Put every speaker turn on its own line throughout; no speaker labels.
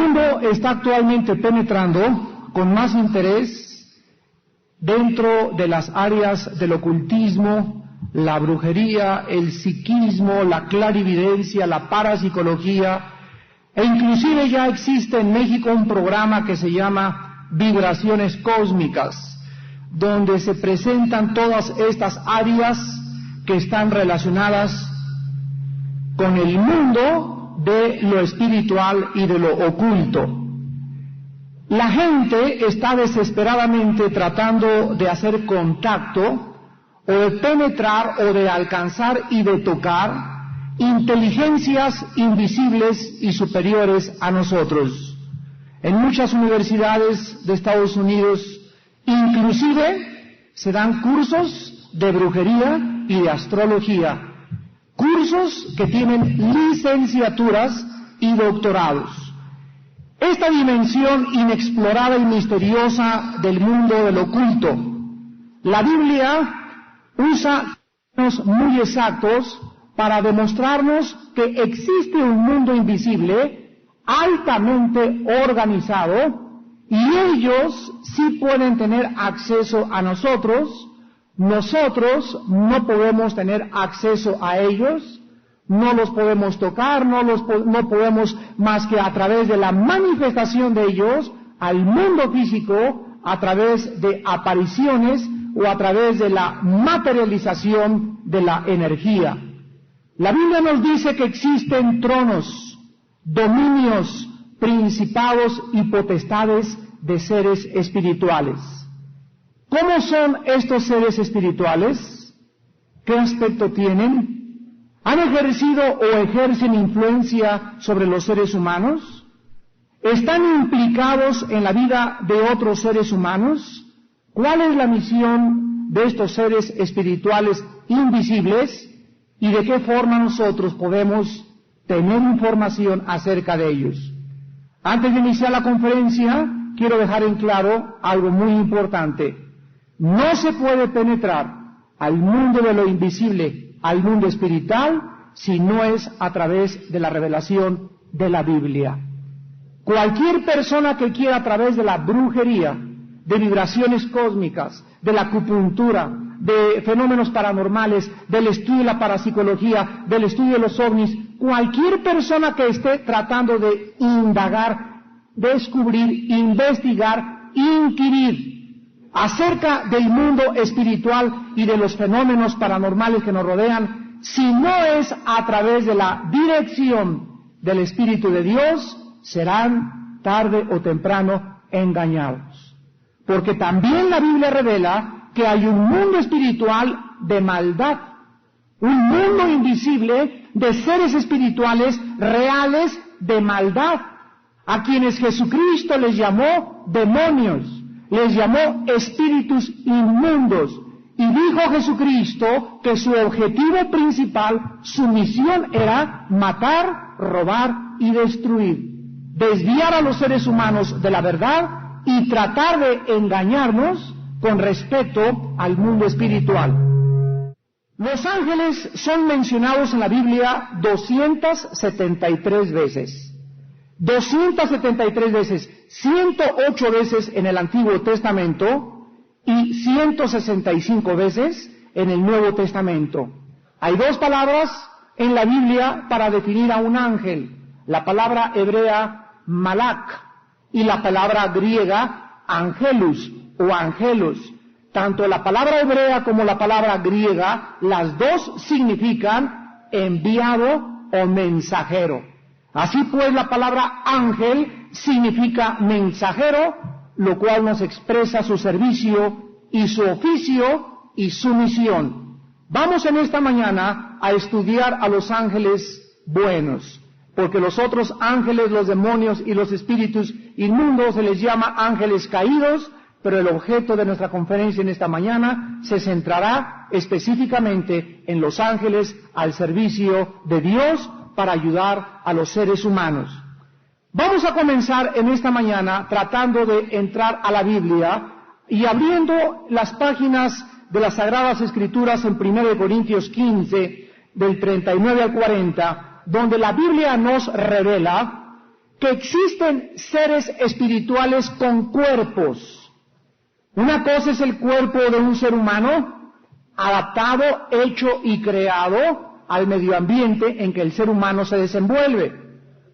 mundo está actualmente penetrando con más interés dentro de las áreas del ocultismo, la brujería, el psiquismo, la clarividencia, la parapsicología, e inclusive ya existe en México un programa que se llama Vibraciones Cósmicas, donde se presentan todas estas áreas que están relacionadas con el mundo de lo espiritual y de lo oculto. La gente está desesperadamente tratando de hacer contacto o de penetrar o de alcanzar y de tocar inteligencias invisibles y superiores a nosotros. En muchas universidades de Estados Unidos inclusive se dan cursos de brujería y de astrología, cursos que tienen licenciaturas y doctorados. Esta dimensión inexplorada y misteriosa del mundo del oculto, la Biblia usa términos muy exactos para demostrarnos que existe un mundo invisible altamente organizado y ellos sí pueden tener acceso a nosotros. Nosotros no podemos tener acceso a ellos, no los podemos tocar, no podemos más que a través de la manifestación de ellos al mundo físico, a través de apariciones o a través de la materialización de la energía. La Biblia nos dice que existen tronos, dominios, principados y potestades de seres espirituales. ¿Cómo son estos seres espirituales? ¿Qué aspecto tienen? ¿Han ejercido o ejercen influencia sobre los seres humanos? ¿Están implicados en la vida de otros seres humanos? ¿Cuál es la misión de estos seres espirituales invisibles? ¿Y de qué forma nosotros podemos tener información acerca de ellos? Antes de iniciar la conferencia, quiero dejar en claro algo muy importante. No se puede penetrar al mundo de lo invisible, al mundo espiritual, si no es a través de la revelación de la Biblia. Cualquier persona que quiera a través de la brujería, de vibraciones cósmicas, de la acupuntura, de fenómenos paranormales, del estudio de la parapsicología, del estudio de los ovnis, cualquier persona que esté tratando de indagar, descubrir, investigar, inquirir acerca del mundo espiritual y de los fenómenos paranormales que nos rodean, si no es a través de la dirección del Espíritu de Dios, serán tarde o temprano engañados. Porque también la Biblia revela que hay un mundo espiritual de maldad, un mundo invisible de seres espirituales reales de maldad, a quienes Jesucristo les llamó demonios, les llamó espíritus inmundos, y dijo Jesucristo que su objetivo principal, su misión era matar, robar y destruir, desviar a los seres humanos de la verdad y tratar de engañarnos con respecto al mundo espiritual. Los ángeles son mencionados en la Biblia 273 veces. 273 veces, 108 veces en el Antiguo Testamento y 165 veces en el Nuevo Testamento. Hay dos palabras en la Biblia para definir a un ángel, la palabra hebrea malak y la palabra griega angelus o angelos. Tanto la palabra hebrea como la palabra griega, las dos significan enviado o mensajero. Así pues, la palabra ángel significa mensajero, lo cual nos expresa su servicio y su oficio y su misión. Vamos en esta mañana a estudiar a los ángeles buenos, porque los otros ángeles, los demonios y los espíritus inmundos se les llama ángeles caídos, pero el objeto de nuestra conferencia en esta mañana se centrará específicamente en los ángeles al servicio de Dios para ayudar a los seres humanos. Vamos a comenzar en esta mañana tratando de entrar a la Biblia y abriendo las páginas de las Sagradas Escrituras en 1 Corintios 15, del 39 al 40, donde la Biblia nos revela que existen seres espirituales con cuerpos. Una cosa es el cuerpo de un ser humano, adaptado, hecho y creado al medio ambiente en que el ser humano se desenvuelve.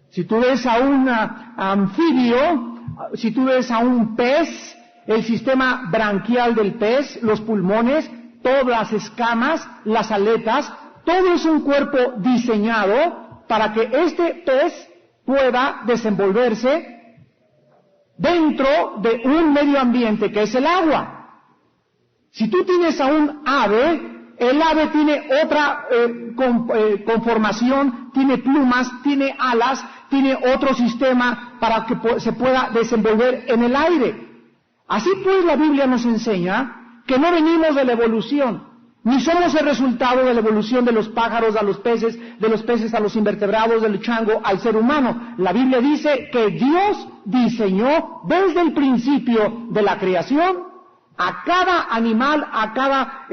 Si tú ves a un anfibio, si tú ves a un pez, el sistema branquial del pez, los pulmones, todas las escamas, las aletas, todo es un cuerpo diseñado para que este pez pueda desenvolverse dentro de un medio ambiente que es el agua. Si tú tienes a un ave, el ave tiene otra conformación, tiene plumas, tiene alas, tiene otro sistema para que se pueda desenvolver en el aire. Así pues la Biblia nos enseña que no venimos de la evolución, ni somos el resultado de la evolución de los pájaros a los peces, de los peces a los invertebrados, del chango al ser humano. La Biblia dice que Dios diseñó desde el principio de la creación a cada animal, a cada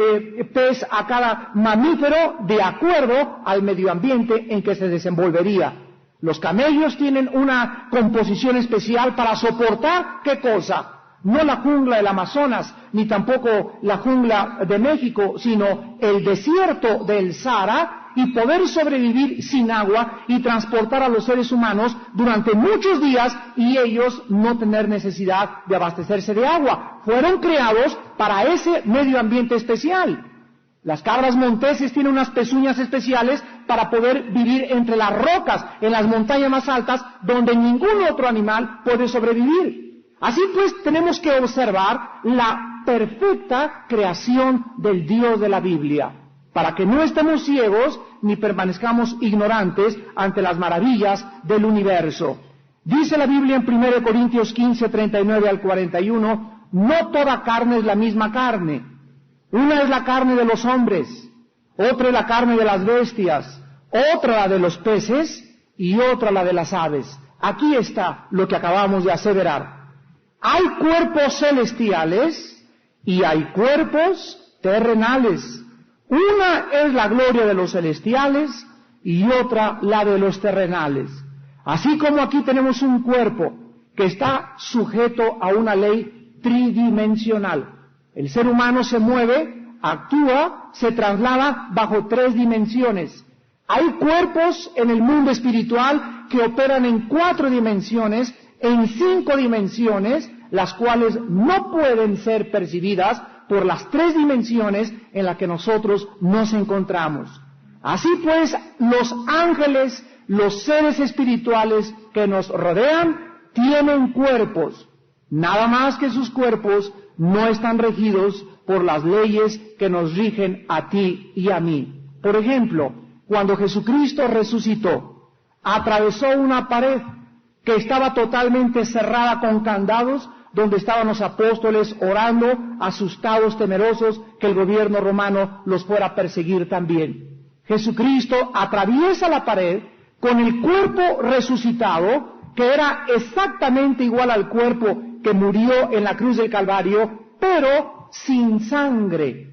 pez, a cada mamífero, de acuerdo al medio ambiente en que se desenvolvería. Los camellos tienen una composición especial para soportar, ¿qué cosa? No la jungla del Amazonas, ni tampoco la jungla de México, sino el desierto del Sahara, y poder sobrevivir sin agua y transportar a los seres humanos durante muchos días y ellos no tener necesidad de abastecerse de agua. Fueron creados para ese medio ambiente especial. Las cabras monteses tienen unas pezuñas especiales para poder vivir entre las rocas, en las montañas más altas, donde ningún otro animal puede sobrevivir. Así pues, tenemos que observar la perfecta creación del Dios de la Biblia, para que no estemos ciegos ni permanezcamos ignorantes ante las maravillas del universo. Dice la Biblia en 1 Corintios 15, 39 al 41, no toda carne es la misma carne. Una es la carne de los hombres, otra es la carne de las bestias, otra la de los peces y otra la de las aves. Aquí está lo que acabamos de aseverar. Hay cuerpos celestiales y hay cuerpos terrenales. Una es la gloria de los celestiales y otra la de los terrenales. Así como aquí tenemos un cuerpo que está sujeto a una ley tridimensional. El ser humano se mueve, actúa, se traslada bajo 3 dimensiones. Hay cuerpos en el mundo espiritual que operan en 4 dimensiones, en 5 dimensiones, las cuales no pueden ser percibidas por las 3 dimensiones en las que nosotros nos encontramos. Así pues, los ángeles, los seres espirituales que nos rodean, tienen cuerpos. Nada más que sus cuerpos no están regidos por las leyes que nos rigen a ti y a mí. Por ejemplo, cuando Jesucristo resucitó, atravesó una pared que estaba totalmente cerrada con candados, donde estaban los apóstoles orando, asustados, temerosos, que el gobierno romano los fuera a perseguir también. Jesucristo atraviesa la pared con el cuerpo resucitado, que era exactamente igual al cuerpo que murió en la cruz del Calvario, pero sin sangre.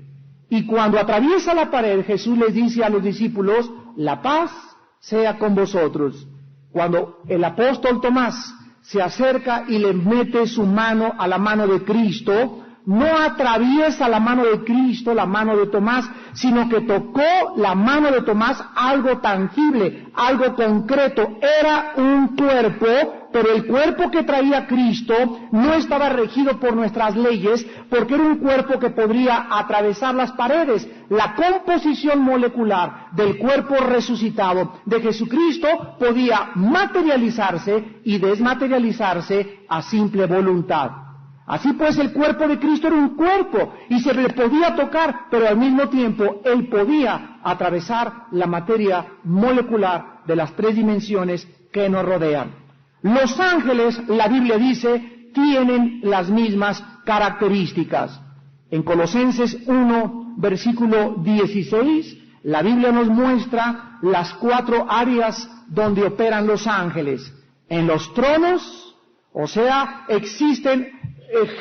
Y cuando atraviesa la pared, Jesús les dice a los discípulos, la paz sea con vosotros. Cuando el apóstol Tomás se acerca y le mete su mano a la mano de Cristo, no atraviesa la mano de Cristo, la mano de Tomás, sino que tocó la mano de Tomás algo tangible, algo concreto. Era un cuerpo, pero el cuerpo que traía Cristo no estaba regido por nuestras leyes, porque era un cuerpo que podría atravesar las paredes. La composición molecular del cuerpo resucitado de Jesucristo podía materializarse y desmaterializarse a simple voluntad. Así pues, el cuerpo de Cristo era un cuerpo y se le podía tocar, pero al mismo tiempo Él podía atravesar la materia molecular de las 3 dimensiones que nos rodean. Los ángeles, la Biblia dice, tienen las mismas características. En Colosenses 1, versículo 16, la Biblia nos muestra las 4 áreas donde operan los ángeles. En los tronos, o sea, existen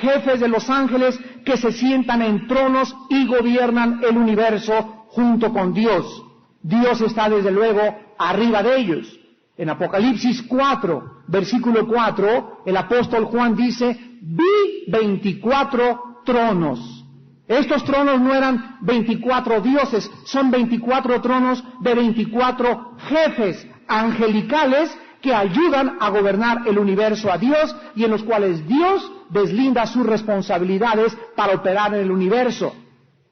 jefes de los ángeles que se sientan en tronos y gobiernan el universo junto con Dios. Dios está desde luego arriba de ellos. En Apocalipsis 4, versículo 4, el apóstol Juan dice, vi 24 tronos. Estos tronos no eran 24 dioses, son 24 tronos de 24 jefes angelicales que ayudan a gobernar el universo a Dios y en los cuales Dios deslinda sus responsabilidades para operar en el universo.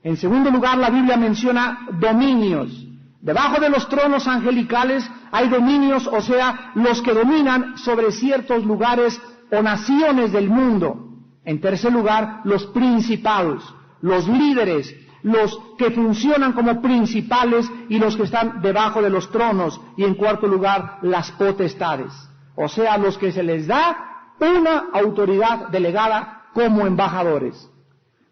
En segundo lugar, la Biblia menciona dominios. Debajo de los tronos angelicales hay dominios, o sea, los que dominan sobre ciertos lugares o naciones del mundo. En tercer lugar, los principados, los líderes, los que funcionan como principales y los que están debajo de los tronos. Y en cuarto lugar, las potestades, o sea, los que se les da una autoridad delegada como embajadores.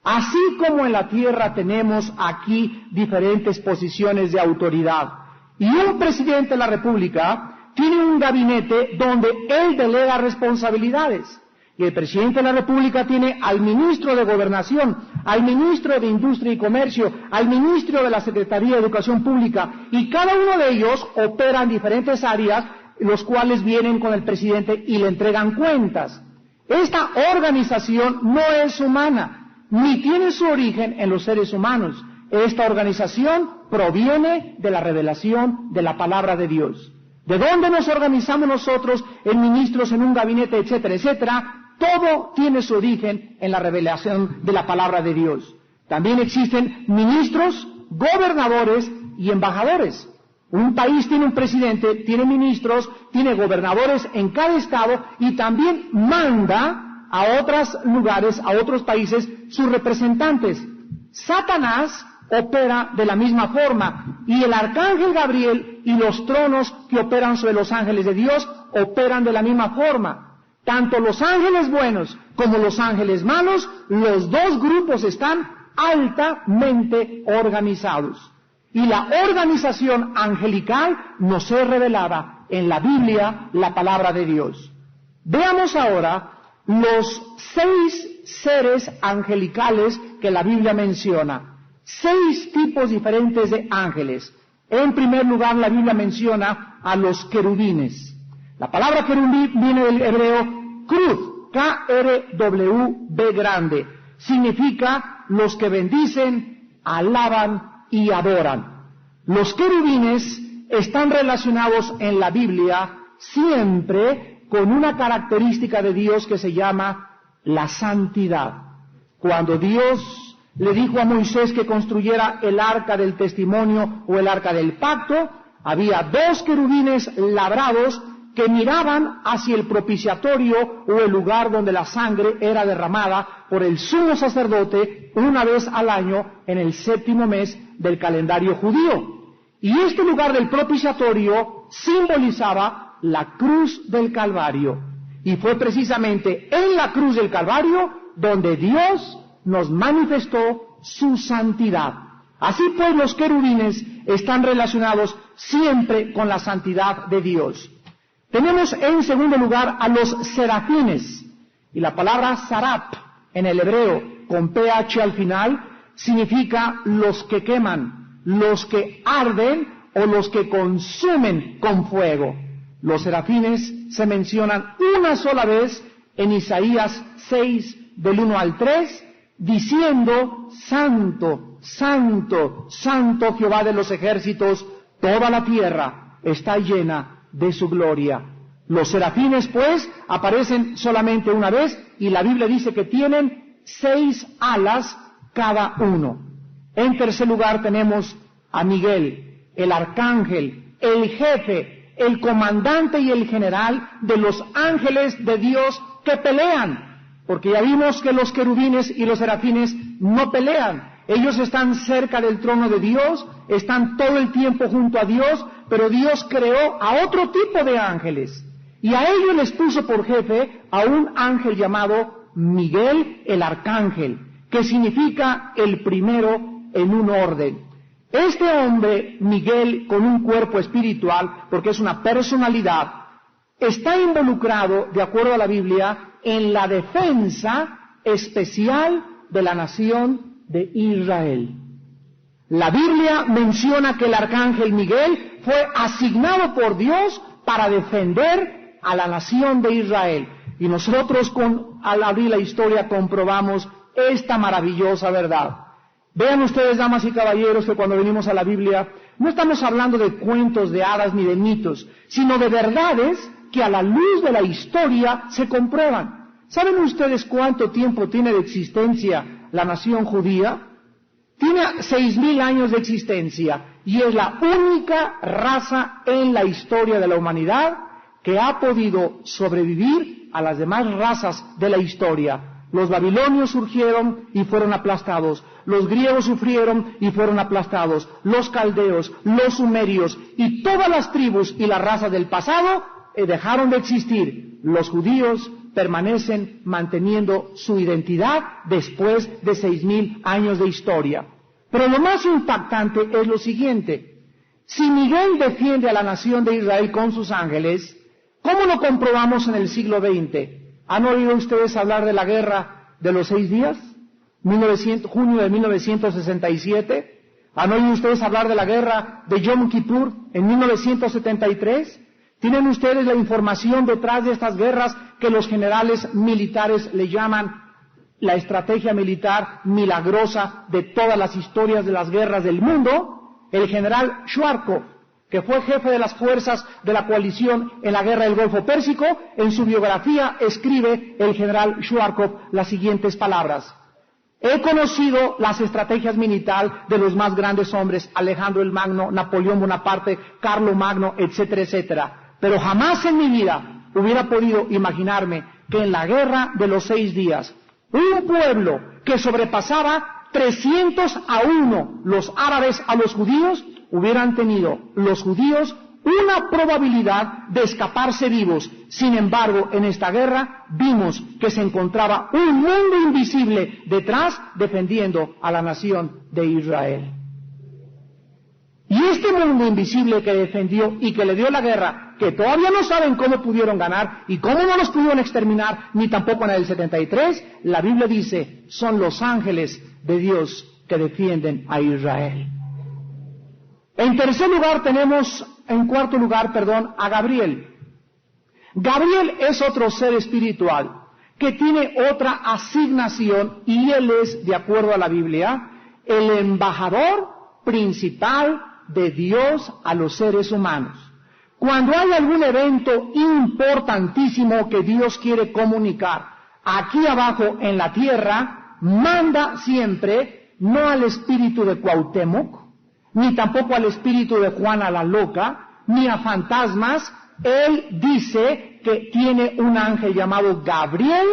Así como en la tierra tenemos aquí diferentes posiciones de autoridad, y un presidente de la República tiene un gabinete donde él delega responsabilidades, y el presidente de la República tiene al ministro de Gobernación, al ministro de Industria y Comercio, al ministro de la Secretaría de Educación Pública, y cada uno de ellos opera en diferentes áreas, los cuales vienen con el presidente y le entregan cuentas. Esta organización no es humana, ni tiene su origen en los seres humanos. Esta organización proviene de la revelación de la palabra de Dios. ¿De dónde nos organizamos nosotros en ministros, en un gabinete, etcétera, etcétera? Todo tiene su origen en la revelación de la palabra de Dios. También existen ministros, gobernadores y embajadores. Un país tiene un presidente, tiene ministros, tiene gobernadores en cada estado y también manda a otros lugares, a otros países, sus representantes. Satanás opera de la misma forma, y el arcángel Gabriel y los tronos que operan sobre los ángeles de Dios operan de la misma forma. Tanto los ángeles buenos como los ángeles malos, los dos grupos están altamente organizados. Y la organización angelical nos es revelada en la Biblia, la palabra de Dios. Veamos ahora los 6 seres angelicales que la Biblia menciona. 6 tipos diferentes de ángeles. En primer lugar, la Biblia menciona a los querubines. La palabra querubín viene del hebreo cruz, K-R-W-B grande. Significa los que bendicen, alaban y adoran. Los querubines están relacionados en la Biblia siempre con una característica de Dios que se llama la santidad. Cuando Dios le dijo a Moisés que construyera el arca del testimonio o el arca del pacto, había 2 querubines labrados que miraban hacia el propiciatorio o el lugar donde la sangre era derramada por el sumo sacerdote una vez al año en el 7º mes del calendario judío. Y este lugar del propiciatorio simbolizaba la cruz del Calvario. Y fue precisamente en la cruz del Calvario donde Dios nos manifestó su santidad. Así pues, los querubines están relacionados siempre con la santidad de Dios. Tenemos en segundo lugar a los serafines. Y la palabra sarap en el hebreo con PH al final significa los que queman, los que arden o los que consumen con fuego. Los serafines se mencionan una sola vez en Isaías 6, del 1 al 3, diciendo, Santo, Santo, Santo Jehová de los ejércitos, toda la tierra está llena de su gloria. Los serafines, pues, aparecen solamente una vez y la Biblia dice que tienen 6 alas cada uno. En tercer lugar tenemos a Miguel, el arcángel, el jefe, el comandante y el general de los ángeles de Dios que pelean, porque ya vimos que los querubines y los serafines no pelean, ellos están cerca del trono de Dios, están todo el tiempo junto a Dios, pero Dios creó a otro tipo de ángeles, y a ellos les puso por jefe a un ángel llamado Miguel el arcángel, que significa el primero en un orden. Este hombre, Miguel, con un cuerpo espiritual, porque es una personalidad, está involucrado, de acuerdo a la Biblia, en la defensa especial de la nación de Israel. La Biblia menciona que el arcángel Miguel fue asignado por Dios para defender a la nación de Israel. Y nosotros al abrir la historia comprobamos esta maravillosa verdad. Vean ustedes, damas y caballeros, que cuando venimos a la Biblia no estamos hablando de cuentos, de hadas ni de mitos, sino de verdades que a la luz de la historia se comprueban. ¿Saben ustedes cuánto tiempo tiene de existencia la nación judía? Tiene 6,000 años de existencia y es la única raza en la historia de la humanidad que ha podido sobrevivir a las demás razas de la historia. Los babilonios surgieron y fueron aplastados, los griegos sufrieron y fueron aplastados, los caldeos, los sumerios y todas las tribus y las razas del pasado dejaron de existir. Los judíos permanecen manteniendo su identidad después de 6,000 años de historia. Pero lo más impactante es lo siguiente: si Miguel defiende a la nación de Israel con sus ángeles, ¿cómo lo comprobamos en el siglo XX? ¿Han oído ustedes hablar de la guerra de los 6 días? Junio de 1967. ¿Han oído ustedes hablar de la guerra de Yom Kippur en 1973? ¿Tienen ustedes la información detrás de estas guerras que los generales militares le llaman la estrategia militar milagrosa de todas las historias de las guerras del mundo? El general Schwarzkopf, que fue jefe de las fuerzas de la coalición en la guerra del Golfo Pérsico, en su biografía escribe el general Schwarzkopf las siguientes palabras: he conocido las estrategias militares de los más grandes hombres, Alejandro el Magno, Napoleón Bonaparte, Carlo Magno, etcétera, etcétera, pero jamás en mi vida hubiera podido imaginarme que en la guerra de los 6 días, un pueblo que sobrepasaba 300-1 los árabes a los judíos, hubieran tenido los judíos una probabilidad de escaparse vivos. Sin embargo, en esta guerra vimos que se encontraba un mundo invisible detrás defendiendo a la nación de Israel. Y este mundo invisible que defendió y que le dio la guerra, que todavía no saben cómo pudieron ganar y cómo no los pudieron exterminar, ni tampoco en el 73, la Biblia dice, son los ángeles de Dios que defienden a Israel. En cuarto lugar, a Gabriel. Gabriel es otro ser espiritual que tiene otra asignación y él es, de acuerdo a la Biblia, el embajador principal de Dios a los seres humanos. Cuando hay algún evento importantísimo que Dios quiere comunicar aquí abajo en la tierra, manda siempre no al espíritu de Cuauhtémoc, ni tampoco al espíritu de Juana la Loca, ni a fantasmas. Él dice que tiene un ángel llamado Gabriel,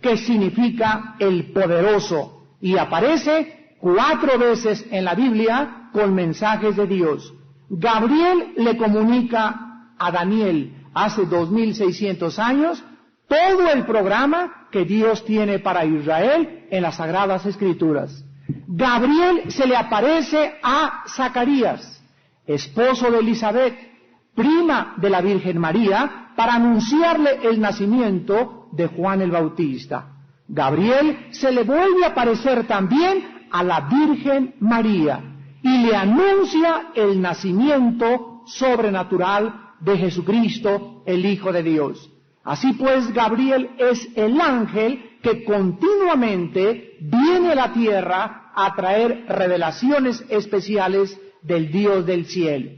que significa el poderoso, y aparece 4 veces en la Biblia con mensajes de Dios. Gabriel le comunica a Daniel hace 2600 años todo el programa que Dios tiene para Israel en las Sagradas Escrituras. Gabriel se le aparece a Zacarías, esposo de Elizabeth, prima de la Virgen María, para anunciarle el nacimiento de Juan el Bautista. Gabriel se le vuelve a aparecer también a la Virgen María y le anuncia el nacimiento sobrenatural de Jesucristo, el Hijo de Dios. Así pues, Gabriel es el ángel que continuamente viene a la tierra a traer revelaciones especiales del Dios del cielo.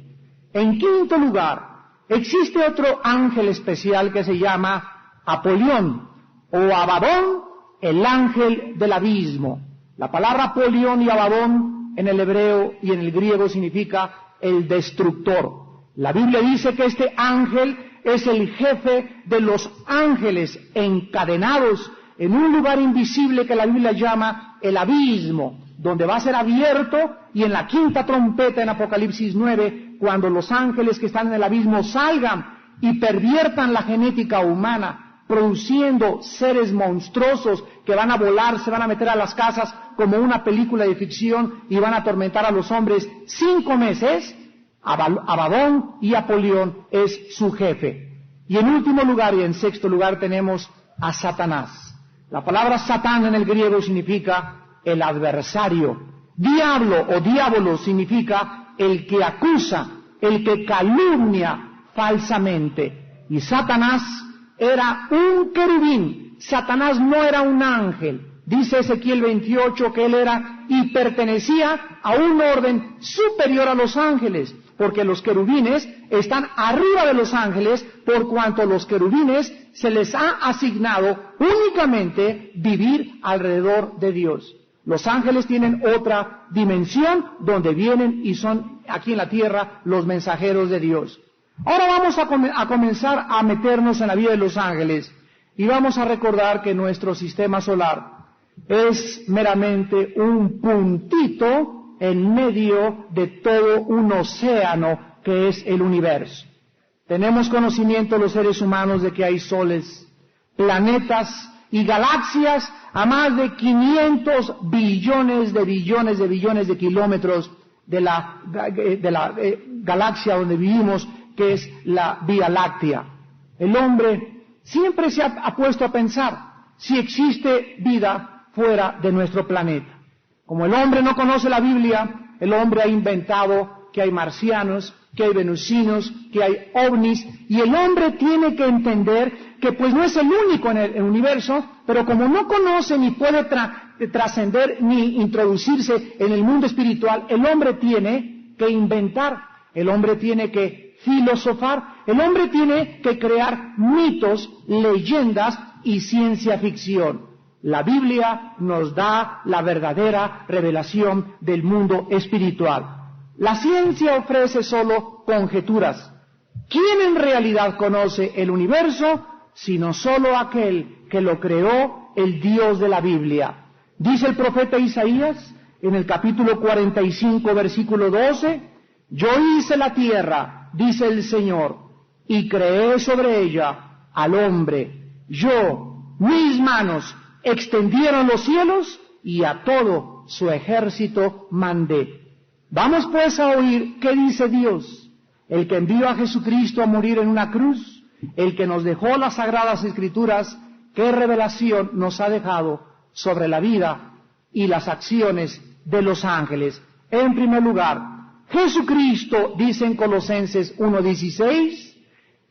En quinto lugar, existe otro ángel especial que se llama Apolión o Abadón, el ángel del abismo. La palabra Apolión y Abadón en el hebreo y en el griego significa el destructor. La Biblia dice que este ángel es el jefe de los ángeles encadenados en un lugar invisible que la Biblia llama el abismo, donde va a ser abierto, y en la quinta trompeta en Apocalipsis 9, cuando los ángeles que están en el abismo salgan y perviertan la genética humana, produciendo seres monstruosos que van a volar, se van a meter a las casas como una película de ficción y van a atormentar a los hombres 5 meses, Abadón y Apolión es su jefe. Y en último lugar y en sexto lugar tenemos a Satanás. La palabra Satán en el griego significa el adversario. Diablo o diablo significa el que acusa, el que calumnia falsamente. Y Satanás era un querubín. Satanás no era un ángel. Dice Ezequiel 28 que él era y pertenecía a un orden superior a los ángeles, porque los querubines están arriba de los ángeles, por cuanto los querubines se les ha asignado únicamente vivir alrededor de Dios. Los ángeles tienen otra dimensión donde vienen y son aquí en la tierra los mensajeros de Dios. Ahora vamos a comenzar a meternos en la vida de los ángeles y vamos a recordar que nuestro sistema solar es meramente un puntito en medio de todo un océano que es el universo. Tenemos conocimiento los seres humanos de que hay soles, planetas y galaxias a más de 500 billones de kilómetros de la galaxia donde vivimos, que es la Vía Láctea. El hombre siempre se ha puesto a pensar si existe vida fuera de nuestro planeta. Como el hombre no conoce la Biblia, el hombre ha inventado que hay marcianos, que hay venusinos, que hay ovnis, y el hombre tiene que entender que pues no es el único en el universo, pero como no conoce ni puede trascender ni introducirse en el mundo espiritual, el hombre tiene que inventar, el hombre tiene que filosofar, el hombre tiene que crear mitos, leyendas y ciencia ficción. La Biblia nos da la verdadera revelación del mundo espiritual. La ciencia ofrece solo conjeturas. ¿Quién en realidad conoce el universo? Sino solo aquel que lo creó, el Dios de la Biblia. Dice el profeta Isaías en el capítulo 45, versículo 12, yo hice la tierra, dice el Señor, y creé sobre ella al hombre. Yo, mis manos, extendieron los cielos y a todo su ejército mandé. Vamos pues a oír qué dice Dios, el que envió a Jesucristo a morir en una cruz, el que nos dejó las sagradas escrituras, qué revelación nos ha dejado sobre la vida y las acciones de los ángeles. En primer lugar, Jesucristo, dice en Colosenses 1:16,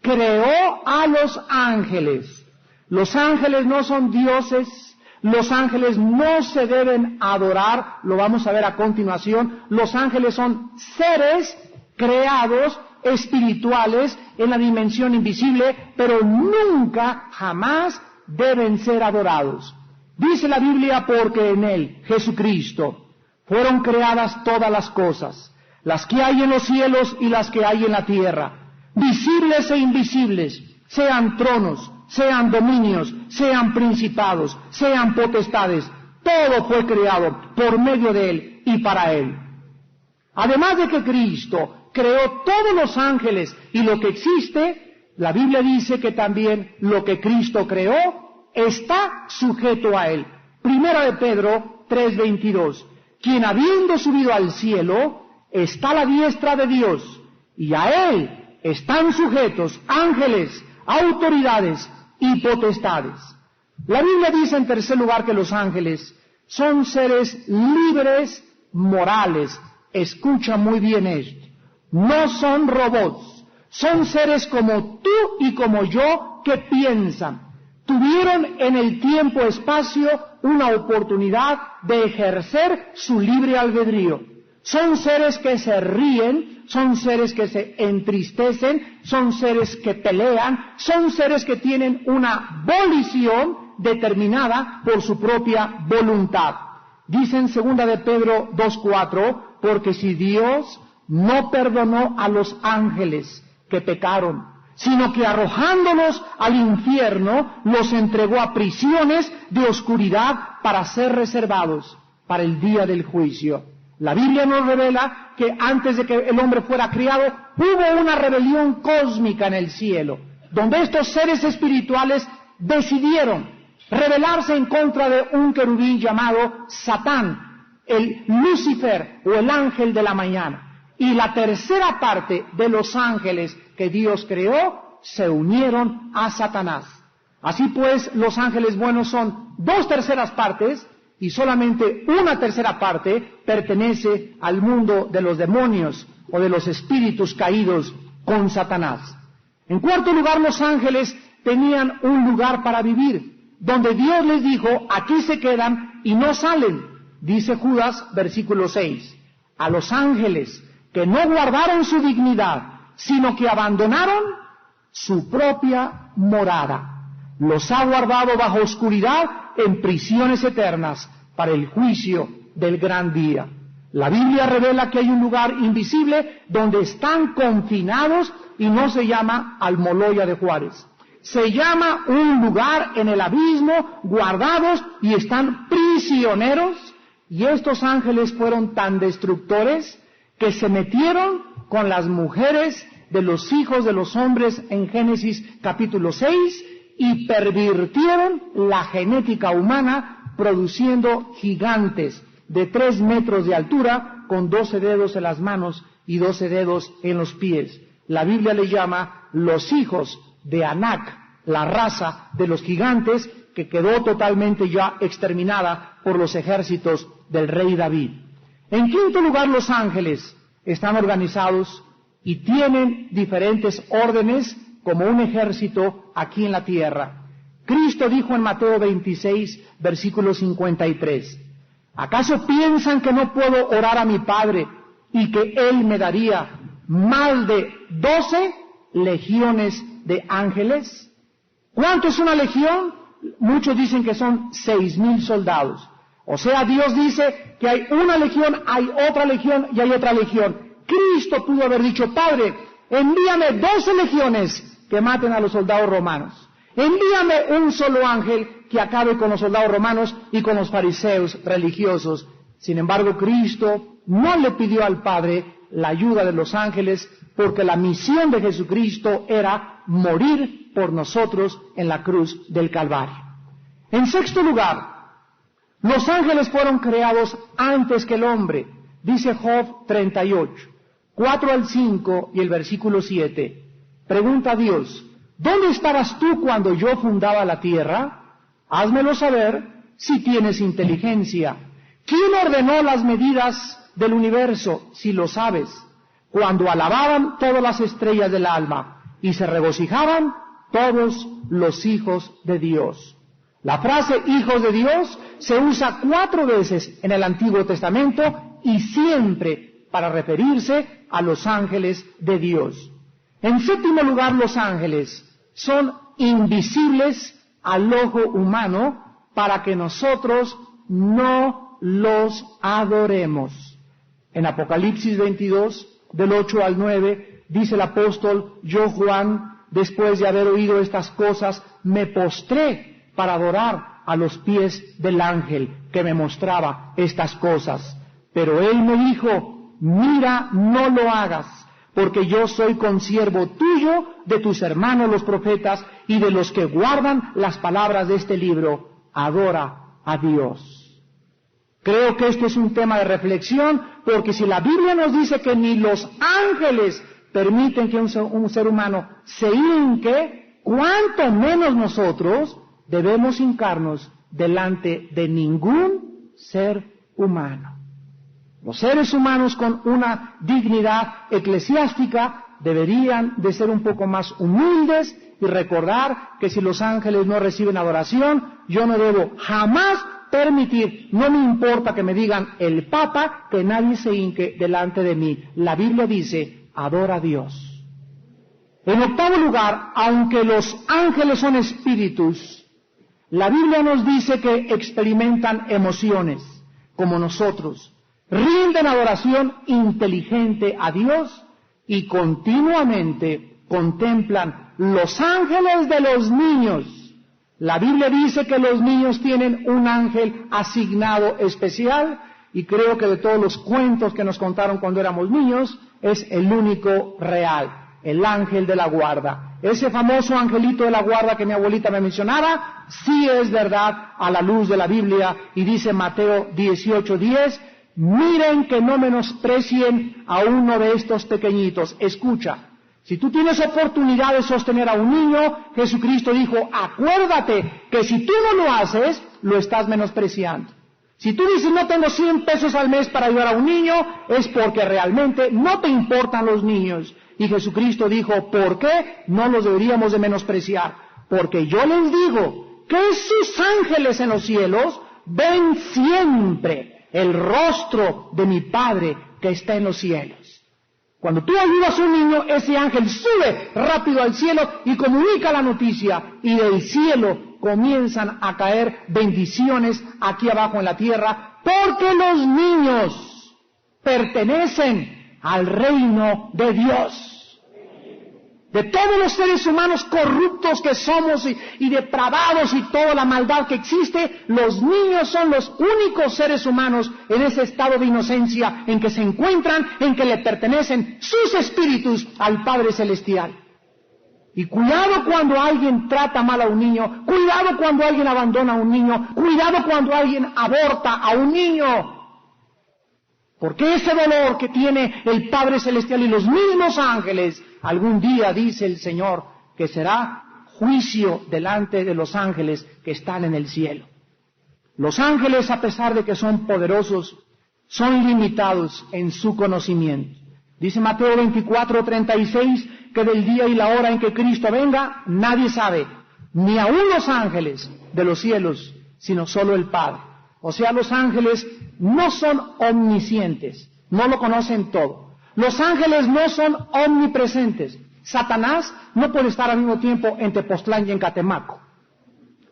creó a los ángeles. Los ángeles no son dioses, los ángeles no se deben adorar, lo vamos a ver a continuación. Los ángeles son seres creados, espirituales, en la dimensión invisible, pero nunca, jamás deben ser adorados. Dice la Biblia, porque en Él, Jesucristo, fueron creadas todas las cosas, las que hay en los cielos y las que hay en la tierra, visibles e invisibles, sean tronos, sean dominios, sean principados, sean potestades, todo fue creado por medio de Él y para Él. Además de que Cristo creó todos los ángeles y lo que existe, la Biblia dice que también lo que Cristo creó está sujeto a Él. Primera de Pedro 3:22, quien habiendo subido al cielo, está a la diestra de Dios, y a Él están sujetos ángeles, autoridades y potestades. La Biblia dice en tercer lugar que los ángeles son seres libres morales. Escucha muy bien esto. No son robots, son seres como tú y como yo que piensan. Tuvieron en el tiempo-espacio una oportunidad de ejercer su libre albedrío. Son seres que se ríen, son seres que se entristecen, son seres que pelean, son seres que tienen una volición determinada por su propia voluntad. Dice en 2 de Pedro 2:4, porque si Dios no perdonó a los ángeles que pecaron, sino que arrojándolos al infierno, los entregó a prisiones de oscuridad para ser reservados para el día del juicio. La Biblia nos revela que antes de que el hombre fuera criado, hubo una rebelión cósmica en el cielo, donde estos seres espirituales decidieron rebelarse en contra de un querubín llamado Satán, el Lucifer o el ángel de la mañana. Y la tercera parte de los ángeles que Dios creó se unieron a Satanás. Así pues, los ángeles buenos son 2/3 partes, y solamente 1/3 parte pertenece al mundo de los demonios o de los espíritus caídos con Satanás. En cuarto lugar, los ángeles tenían un lugar para vivir, donde Dios les dijo, aquí se quedan y no salen. Dice Judas, versículo 6, a los ángeles que no guardaron su dignidad, sino que abandonaron su propia morada. Los ha guardado bajo oscuridad en prisiones eternas para el juicio del gran día. La Biblia revela que hay un lugar invisible donde están confinados y no se llama Almoloya de Juárez. Se llama un lugar en el abismo, guardados y están prisioneros. Y estos ángeles fueron tan destructores que se metieron con las mujeres de los hijos de los hombres en Génesis capítulo 6 y pervirtieron la genética humana, produciendo gigantes de 3 metros de altura con 12 dedos en las manos y 12 dedos en los pies. La Biblia le llama los hijos de Anac, la raza de los gigantes que quedó totalmente ya exterminada por los ejércitos del rey David. En quinto lugar, los ángeles están organizados y tienen diferentes órdenes como un ejército aquí en la tierra. Cristo dijo en Mateo 26, versículo 53, ¿acaso piensan que no puedo orar a mi Padre y que Él me daría más de 12 legiones de ángeles? ¿Cuánto es una legión? Muchos dicen que son 6,000 soldados. O sea, Dios dice que hay una legión, hay otra legión y hay otra legión. Cristo pudo haber dicho, Padre, envíame 12 legiones que maten a los soldados romanos. Envíame un solo ángel que acabe con los soldados romanos y con los fariseos religiosos. Sin embargo, Cristo no le pidió al Padre la ayuda de los ángeles, porque la misión de Jesucristo era morir por nosotros en la cruz del Calvario. En sexto lugar, los ángeles fueron creados antes que el hombre. Dice Job 38, 4 al 5 y el versículo 7. Pregunta a Dios, ¿dónde estabas tú cuando yo fundaba la tierra? Házmelo saber si tienes inteligencia. ¿Quién ordenó las medidas del universo, si lo sabes? Cuando alababan todas las estrellas del alma y se regocijaban todos los hijos de Dios. La frase hijos de Dios se usa 4 veces en el Antiguo Testamento y siempre para referirse a los ángeles de Dios. En séptimo lugar, los ángeles son invisibles al ojo humano para que nosotros no los adoremos. En Apocalipsis 22, del 8 al 9, dice el apóstol, yo Juan, después de haber oído estas cosas, me postré para adorar a los pies del ángel que me mostraba estas cosas. Pero él me dijo, mira, no lo hagas, porque yo soy consiervo tuyo, de tus hermanos los profetas, y de los que guardan las palabras de este libro. Adora a Dios. Creo que esto es un tema de reflexión, porque si la Biblia nos dice que ni los ángeles permiten que un ser humano se hinque, cuánto menos nosotros debemos hincarnos delante de ningún ser humano. Los seres humanos con una dignidad eclesiástica deberían de ser un poco más humildes y recordar que si los ángeles no reciben adoración, yo no debo jamás permitir, no me importa que me digan el Papa, que nadie se hinque delante de mí. La Biblia dice, adora a Dios. En octavo lugar, aunque los ángeles son espíritus, la Biblia nos dice que experimentan emociones, como nosotros. Rinden adoración inteligente a Dios y continuamente contemplan los ángeles de los niños. La Biblia dice que los niños tienen un ángel asignado especial y creo que de todos los cuentos que nos contaron cuando éramos niños es el único real, el ángel de la guarda. Ese famoso angelito de la guarda que mi abuelita me mencionaba, sí es verdad a la luz de la Biblia y dice Mateo 18:10, miren que no menosprecien a uno de estos pequeñitos. Escucha. Si tú tienes oportunidad de sostener a un niño, Jesucristo dijo, acuérdate que si tú no lo haces, lo estás menospreciando. Si tú dices, no tengo 100 pesos al mes para ayudar a un niño, es porque realmente no te importan los niños. Y Jesucristo dijo, ¿por qué no los deberíamos de menospreciar? Porque yo les digo que sus ángeles en los cielos ven siempre el rostro de mi Padre que está en los cielos. Cuando tú ayudas a un niño, ese ángel sube rápido al cielo y comunica la noticia, y del cielo comienzan a caer bendiciones aquí abajo en la tierra, porque los niños pertenecen al reino de Dios. De todos los seres humanos corruptos que somos y depravados y toda la maldad que existe, los niños son los únicos seres humanos en ese estado de inocencia en que se encuentran, en que le pertenecen sus espíritus al Padre Celestial. Y cuidado cuando alguien trata mal a un niño, cuidado cuando alguien abandona a un niño, cuidado cuando alguien aborta a un niño. Porque ese dolor que tiene el Padre Celestial y los mismos ángeles, algún día, dice el Señor, que será juicio delante de los ángeles que están en el cielo. Los ángeles, a pesar de que son poderosos, son limitados en su conocimiento. Dice Mateo 24:36 que del día y la hora en que Cristo venga, nadie sabe, ni aun los ángeles de los cielos, sino solo el Padre. O sea, los ángeles no son omniscientes, no lo conocen todo. Los ángeles no son omnipresentes. Satanás no puede estar al mismo tiempo en Tepoztlán y en Catemaco.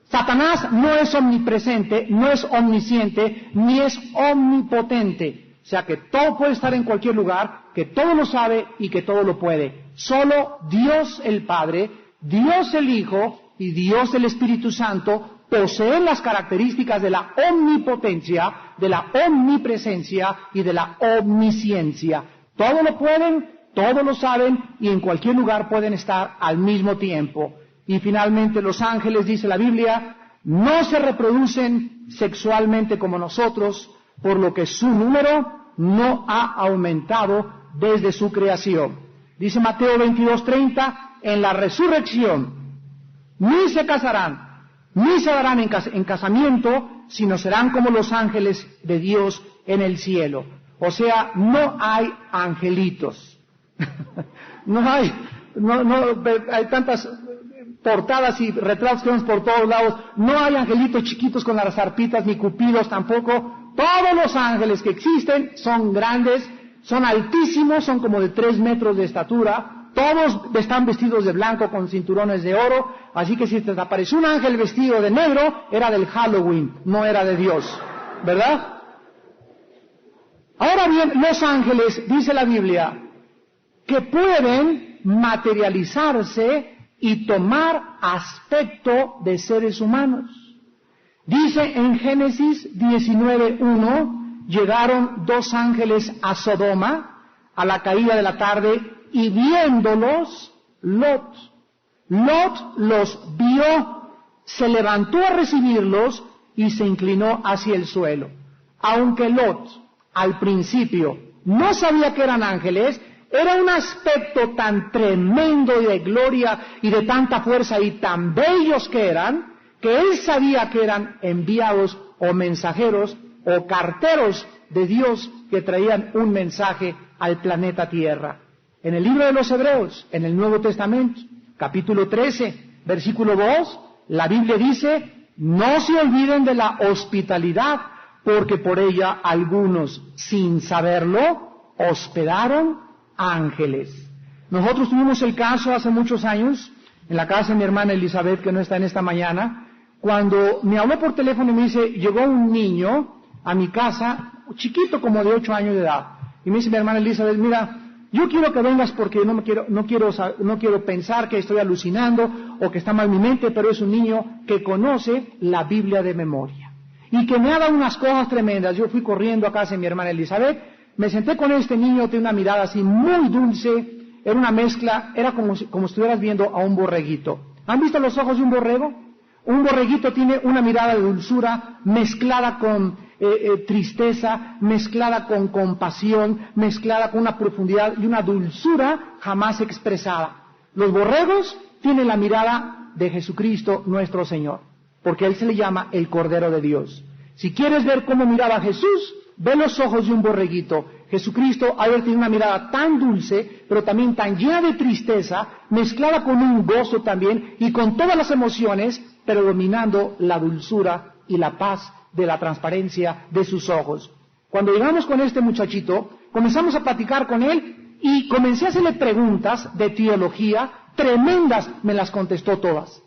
Satanás no es omnipresente, no es omnisciente, ni es omnipotente. O sea que todo puede estar en cualquier lugar, que todo lo sabe y que todo lo puede. Solo Dios el Padre, Dios el Hijo y Dios el Espíritu Santo poseen las características de la omnipotencia, de la omnipresencia y de la omnisciencia. Todo lo pueden, todo lo saben y en cualquier lugar pueden estar al mismo tiempo. Y finalmente los ángeles, dice la Biblia, no se reproducen sexualmente como nosotros, por lo que su número no ha aumentado desde su creación. Dice Mateo 22:30, en la resurrección ni se casarán, ni se darán en casamiento, sino serán como los ángeles de Dios en el cielo. O sea, no hay angelitos. hay tantas portadas y retratos que vemos por todos lados. No hay angelitos chiquitos con las arpitas, ni cupidos tampoco. Todos los ángeles que existen son grandes, son altísimos, son como de 3 metros de estatura. Todos están vestidos de blanco con cinturones de oro, así que si te apareció un ángel vestido de negro, era del Halloween, no era de Dios, ¿verdad? Ahora bien, los ángeles, dice la Biblia, que pueden materializarse y tomar aspecto de seres humanos. Dice en Génesis 19:1, llegaron 2 ángeles a Sodoma a la caída de la tarde, y viéndolos, Lot los vio, se levantó a recibirlos y se inclinó hacia el suelo. Aunque Lot, al principio, no sabía que eran ángeles, era un aspecto tan tremendo y de gloria y de tanta fuerza y tan bellos que eran, que él sabía que eran enviados o mensajeros o carteros de Dios que traían un mensaje al planeta Tierra. En el libro de los Hebreos, en el Nuevo Testamento, capítulo 13, versículo 2, la Biblia dice, no se olviden de la hospitalidad, porque por ella algunos, sin saberlo, hospedaron ángeles. Nosotros tuvimos el caso hace muchos años, en la casa de mi hermana Elizabeth, que no está en esta mañana, cuando me habló por teléfono y me dice, llegó un niño a mi casa, chiquito como de 8 años de edad, y me dice mi hermana Elizabeth, mira, yo quiero que vengas porque no quiero pensar que estoy alucinando o que está mal mi mente, pero es un niño que conoce la Biblia de memoria y que me ha dado unas cosas tremendas. Yo fui corriendo a casa de mi hermana Elizabeth, me senté con este niño, tiene una mirada así muy dulce, era una mezcla, era como estuvieras viendo a un borreguito. ¿Han visto los ojos de un borrego? Un borreguito tiene una mirada de dulzura mezclada con tristeza, mezclada con compasión, mezclada con una profundidad y una dulzura jamás expresada. Los borregos tienen la mirada de Jesucristo nuestro Señor, porque Él se le llama el Cordero de Dios. Si quieres ver cómo miraba Jesús, ve los ojos de un borreguito. Jesucristo ha tenido una mirada tan dulce, pero también tan llena de tristeza, mezclada con un gozo también, y con todas las emociones, pero dominando la dulzura y la paz de la transparencia de sus ojos. Cuando llegamos con este muchachito, comenzamos a platicar con él, y comencé a hacerle preguntas de teología tremendas, me las contestó todas.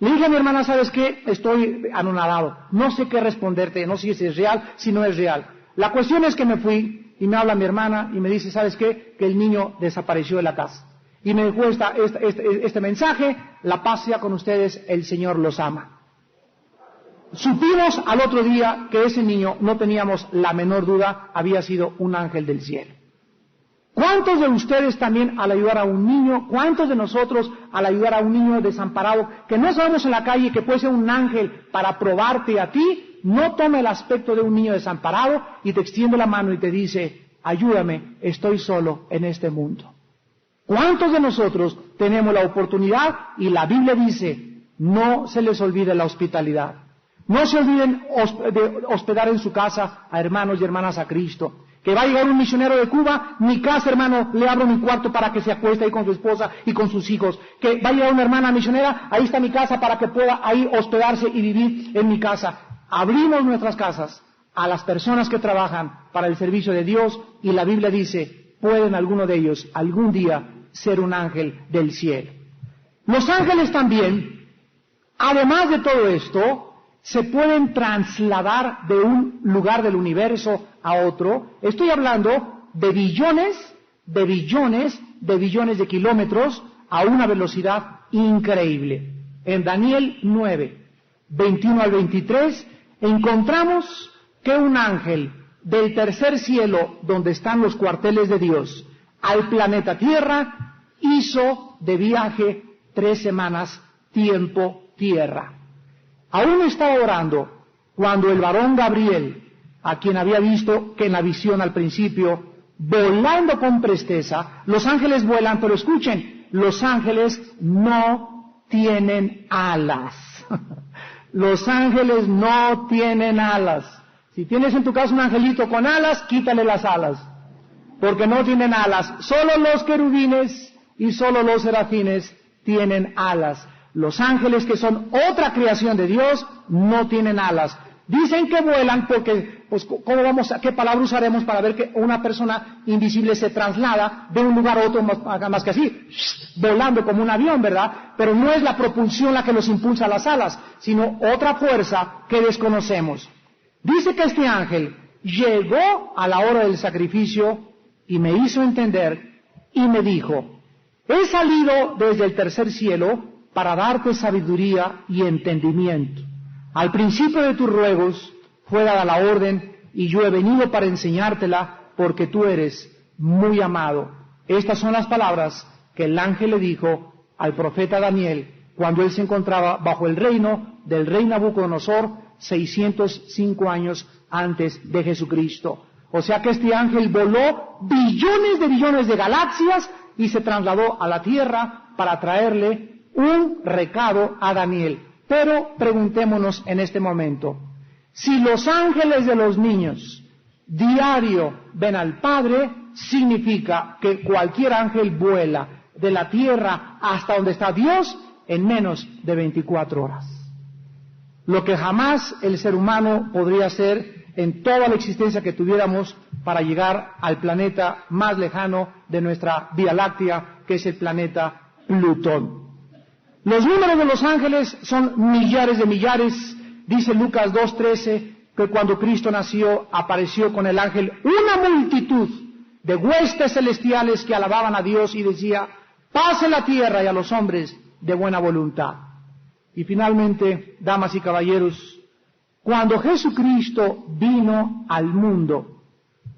Le dije a mi hermana, ¿sabes qué? Estoy anonadado, no sé qué responderte, no sé si es real, si no es real. La cuestión es que me fui, y me habla mi hermana, y me dice, ¿sabes qué? Que el niño desapareció de la casa. Y me dejó este mensaje, la paz sea con ustedes, el Señor los ama. Supimos al otro día que ese niño, no teníamos la menor duda, había sido un ángel del cielo. ¿Cuántos de ustedes también al ayudar a un niño, cuántos de nosotros al ayudar a un niño desamparado, que no sabemos en la calle que puede ser un ángel para probarte a ti, no toma el aspecto de un niño desamparado y te extiende la mano y te dice, ayúdame, estoy solo en este mundo? ¿Cuántos de nosotros tenemos la oportunidad? Y la Biblia dice, no se les olvide la hospitalidad. No se olviden de hospedar en su casa a hermanos y hermanas a Cristo. Que va a llegar un misionero de Cuba, mi casa, hermano, le abro mi cuarto para que se acueste ahí con su esposa y con sus hijos. Que va a llegar una hermana misionera, ahí está mi casa para que pueda ahí hospedarse y vivir en mi casa. Abrimos nuestras casas a las personas que trabajan para el servicio de Dios, y la Biblia dice, pueden alguno de ellos algún día ser un ángel del cielo. Los ángeles también, además de todo esto, se pueden trasladar de un lugar del universo a otro. Estoy hablando de billones de kilómetros a una velocidad increíble. En Daniel 9, 21 al 23, encontramos que un ángel del tercer cielo, donde están los cuarteles de Dios, al planeta Tierra, hizo de viaje 3 semanas, tiempo tierra. Aún estaba orando cuando el varón Gabriel, a quien había visto que en la visión al principio, volando con presteza, los ángeles vuelan, pero escuchen, los ángeles no tienen alas. Los ángeles no tienen alas. Si tienes en tu casa un angelito con alas, quítale las alas, porque no tienen alas. Solo los querubines y solo los serafines tienen alas. Los ángeles, que son otra creación de Dios, no tienen alas. Dicen que vuelan porque, pues, ¿qué palabra usaremos para ver que una persona invisible se traslada de un lugar a otro más que así? Volando como un avión, ¿verdad? Pero no es la propulsión la que los impulsa a las alas, sino otra fuerza que desconocemos. Dice que este ángel llegó a la hora del sacrificio y me hizo entender y me dijo, he salido desde el tercer cielo para darte sabiduría y entendimiento. Al principio de tus ruegos fue dada la orden, y yo he venido para enseñártela, porque tú eres muy amado. Estas son las palabras que el ángel le dijo al profeta Daniel cuando él se encontraba bajo el reino del rey Nabucodonosor 605 años antes de Jesucristo. O sea que este ángel voló billones de galaxias y se trasladó a la tierra para traerle un recado a Daniel. Pero preguntémonos en este momento, si los ángeles de los niños diario ven al Padre, significa que cualquier ángel vuela de la tierra hasta donde está Dios en menos de 24 horas. Lo que jamás el ser humano podría hacer en toda la existencia que tuviéramos para llegar al planeta más lejano de nuestra Vía Láctea, que es el planeta Plutón. Los números de los ángeles son millares de millares. Dice Lucas 2:13 que cuando Cristo nació apareció con el ángel una multitud de huestes celestiales que alababan a Dios y decía, paz en la tierra y a los hombres de buena voluntad. Y finalmente, damas y caballeros, cuando Jesucristo vino al mundo,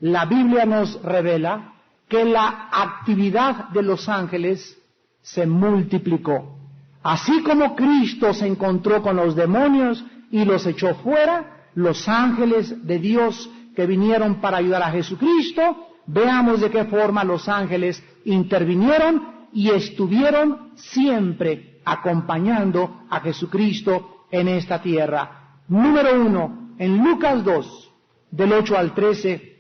la Biblia nos revela que la actividad de los ángeles se multiplicó. Así como Cristo se encontró con los demonios y los echó fuera, los ángeles de Dios que vinieron para ayudar a Jesucristo, veamos de qué forma los ángeles intervinieron y estuvieron siempre acompañando a Jesucristo en esta tierra. Número 1, en Lucas 2, del 8 al 13,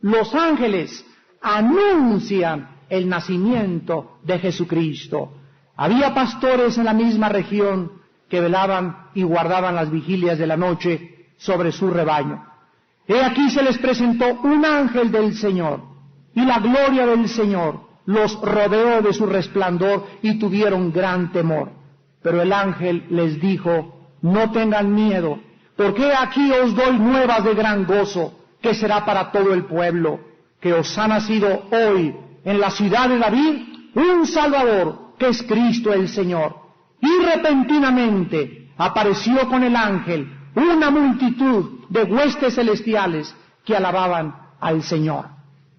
los ángeles anuncian el nacimiento de Jesucristo. Había pastores en la misma región que velaban y guardaban las vigilias de la noche sobre su rebaño. He aquí se les presentó un ángel del Señor, y la gloria del Señor los rodeó de su resplandor y tuvieron gran temor. Pero el ángel les dijo: no tengan miedo, porque aquí os doy nuevas de gran gozo, que será para todo el pueblo, que os ha nacido hoy en la ciudad de David un Salvador, que es Cristo el Señor. Y repentinamente apareció con el ángel una multitud de huestes celestiales que alababan al Señor.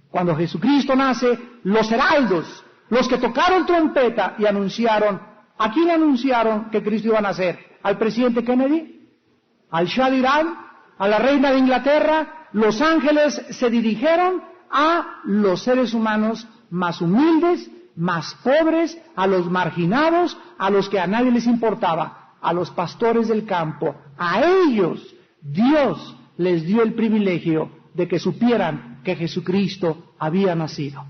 Cuando Jesucristo nace, los heraldos, los que tocaron trompeta y anunciaron, ¿a quién anunciaron que Cristo iba a nacer? ¿Al presidente Kennedy? ¿Al Shah de Irán? ¿A la reina de Inglaterra? Los ángeles se dirigieron a los seres humanos más humildes, más pobres, a los marginados, a los que a nadie les importaba, a los pastores del campo. A ellos Dios les dio el privilegio de que supieran que Jesucristo había nacido.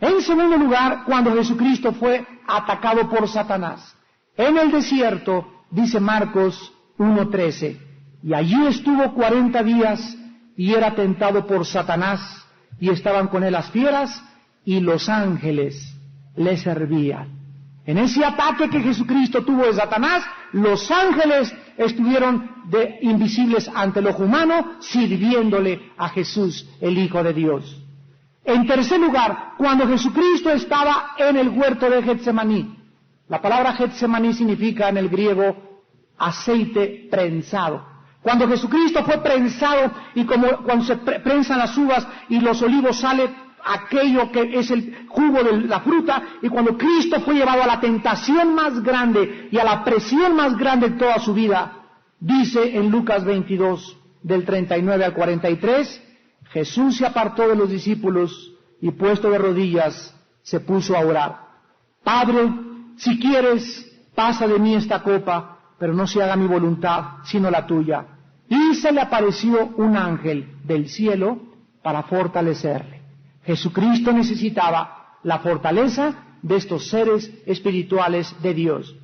En segundo lugar, cuando Jesucristo fue atacado por Satanás, en el desierto, dice Marcos 1:13, y allí estuvo 40 días y era tentado por Satanás, y estaban con él las fieras, y los ángeles le servían. En ese ataque que Jesucristo tuvo de Satanás, los ángeles estuvieron invisibles ante el ojo humano, sirviéndole a Jesús, el Hijo de Dios. En tercer lugar, cuando Jesucristo estaba en el huerto de Getsemaní, la palabra Getsemaní significa en el griego aceite prensado. Cuando Jesucristo fue prensado, y como cuando se prensan las uvas y los olivos sale aquello que es el jugo de la fruta, y cuando Cristo fue llevado a la tentación más grande y a la presión más grande de toda su vida, dice en Lucas 22, del 39 al 43, Jesús se apartó de los discípulos y puesto de rodillas se puso a orar. Padre, si quieres, pasa de mí esta copa, pero no se haga mi voluntad, sino la tuya. Y se le apareció un ángel del cielo para fortalecerle. Jesucristo necesitaba la fortaleza de estos seres espirituales de Dios.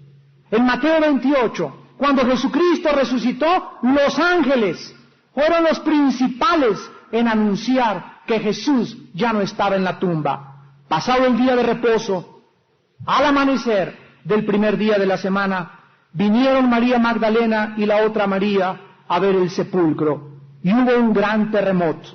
En Mateo 28, cuando Jesucristo resucitó, los ángeles fueron los principales en anunciar que Jesús ya no estaba en la tumba. Pasado el día de reposo, al amanecer del primer día de la semana, vinieron María Magdalena y la otra María a ver el sepulcro, y hubo un gran terremoto,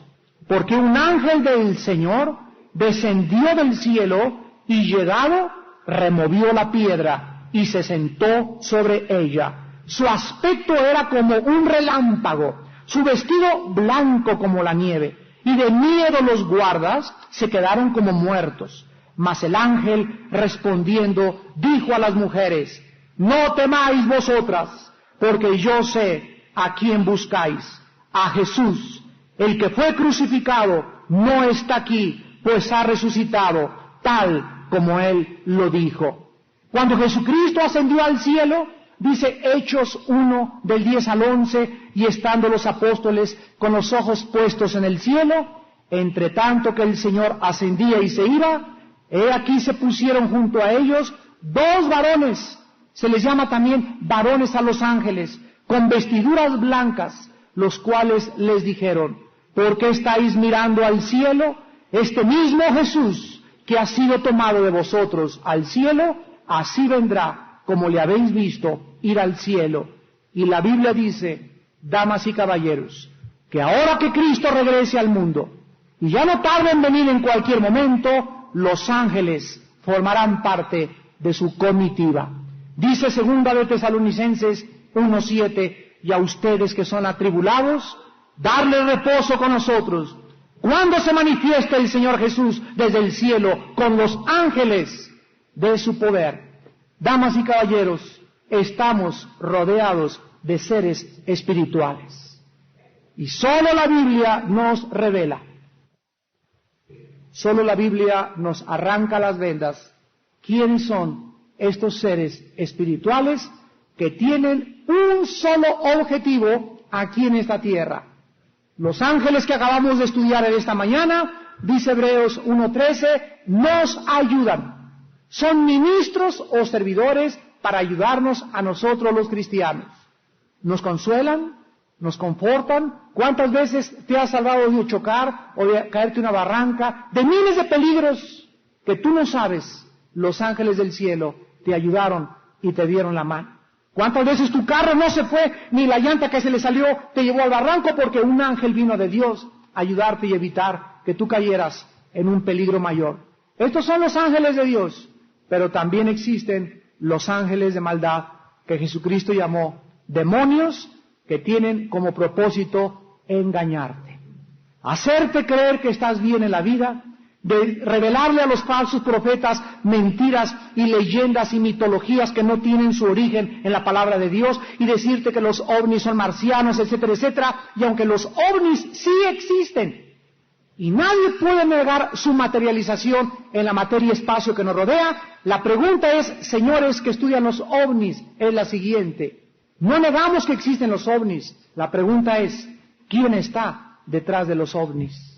porque un ángel del Señor descendió del cielo y llegado removió la piedra y se sentó sobre ella. Su aspecto era como un relámpago, su vestido blanco como la nieve, y de miedo los guardas se quedaron como muertos. Mas el ángel respondiendo dijo a las mujeres: no temáis vosotras, porque yo sé a quién buscáis, a Jesús, el que fue crucificado no está aquí, pues ha resucitado, tal como él lo dijo. Cuando Jesucristo ascendió al cielo, dice Hechos 1, del 10 al 11, y estando los apóstoles con los ojos puestos en el cielo, entre tanto que el Señor ascendía y se iba, he aquí se pusieron junto a ellos dos varones, se les llama también varones a los ángeles, con vestiduras blancas, los cuales les dijeron: ¿por qué estáis mirando al cielo? Este mismo Jesús que ha sido tomado de vosotros al cielo, así vendrá como le habéis visto ir al cielo. Y la Biblia dice, damas y caballeros, que ahora que Cristo regrese al mundo, y ya no tarde en venir en cualquier momento, los ángeles formarán parte de su comitiva. Dice segunda de Tesalonicenses 1:7, y a ustedes que son atribulados, darle reposo con nosotros, cuando se manifieste el Señor Jesús desde el cielo con los ángeles de su poder. Damas y caballeros, estamos rodeados de seres espirituales. Y solo la Biblia nos revela, solo la Biblia nos arranca las vendas, quiénes son estos seres espirituales que tienen un solo objetivo aquí en esta tierra: Los ángeles que acabamos de estudiar en esta mañana, dice Hebreos 1:13, nos ayudan. Son ministros o servidores para ayudarnos a nosotros los cristianos. Nos consuelan, nos confortan. ¿Cuántas veces te has salvado de chocar o de caerte en una barranca? De miles de peligros que tú no sabes. Los ángeles del cielo te ayudaron y te dieron la mano. ¿Cuántas veces tu carro no se fue, ni la llanta que se le salió te llevó al barranco porque un ángel vino de Dios a ayudarte y evitar que tú cayeras en un peligro mayor? Estos son los ángeles de Dios, pero también existen los ángeles de maldad que Jesucristo llamó demonios, que tienen como propósito engañarte, hacerte creer que estás bien en la vida, de revelarle a los falsos profetas mentiras y leyendas y mitologías que no tienen su origen en la palabra de Dios, y decirte que los ovnis son marcianos, etcétera, etcétera. Y aunque los ovnis sí existen y nadie puede negar su materialización en la materia y espacio que nos rodea, la pregunta es, señores que estudian los ovnis, es la siguiente. No negamos que existen los ovnis. La pregunta es, ¿quién está detrás de los ovnis?